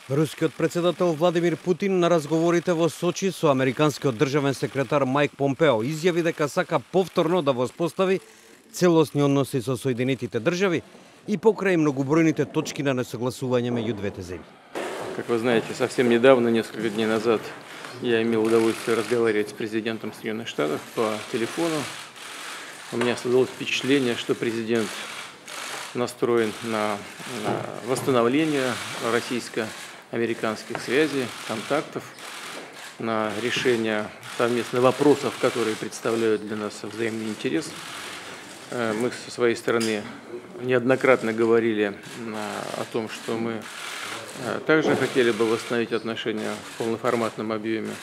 Рускиот председател Владимир Путин на разговорите во Сочи со американскиот државен секретар Майк Помпео изјави дека сака повторно да воспостави целосни односи со Соединетите држави и покрај многобројните точки на несогласување меѓу двете земји. Как вы знаете, совсем недавно, несколько дней назад, я имел удовольствие разговаривать с президентом Соединенных Штатов по телефону. У меня создалось впечатление, что президент настроен на восстановление российско-американских связей, контактов, на решение совместных вопросов, которые представляют для нас взаимный интерес. Мы со своей стороны неоднократно говорили о том, что мы также хотели бы восстановить отношения в полноформатном объеме.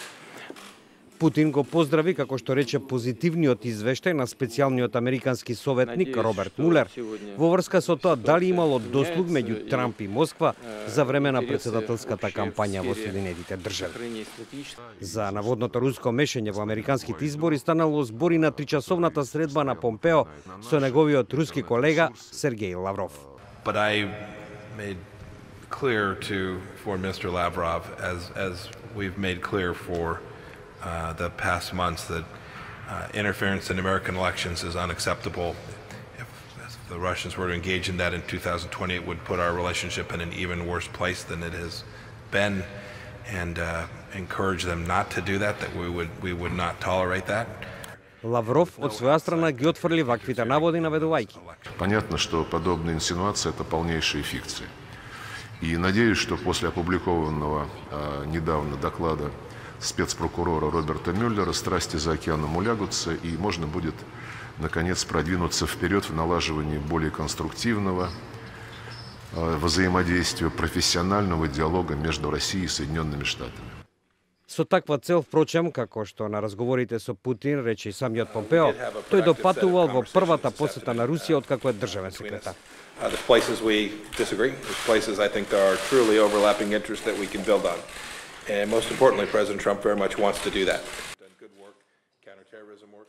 Путин го поздрави, како што рече, позитивниот извештај на специјалниот американски советник Роберт Мулер во врска со тоа дали имало дослуг меѓу Трамп и Москва за време на председателската кампања во Соединетите држави. За наводното руско мешање во американските избори станало збори на тричасовната средба на Помпео со неговиот руски колега Сергеј Лавров. But I made clear for Mr. Lavrov, as we've made clear for the past months, that interference in American elections is unacceptable. If the Russians were to engage in that in 2020, it would put our relationship in an even worse place than it has been, and encourage them not to do that, we would not tolerate that. Лавров од своја страна ги отфрли ваквите наводи, наведувајќи: Понятно, что подобные инсинуации – это полнейшие фикции. И надеюсь, что после опубликованного недавно доклада спецпрокурора Роберта Мюллера страсти за океаном улягутся, и можно будет, наконец, продвинуться вперед в налаживании более конструктивного взаимодействия, профессионального диалога между Россией и Соединенными Штатами. Со таква цел, впрочем, како што на разговорите со Путин рече и самиот Помпео, тој допатувал во првата посета на Русија откако е државен секретар. There's places we disagree. There's places I think there are truly overlapping interests that we can build on. And most importantly, President Trump very much wants to do that. Done good work, counterterrorism work.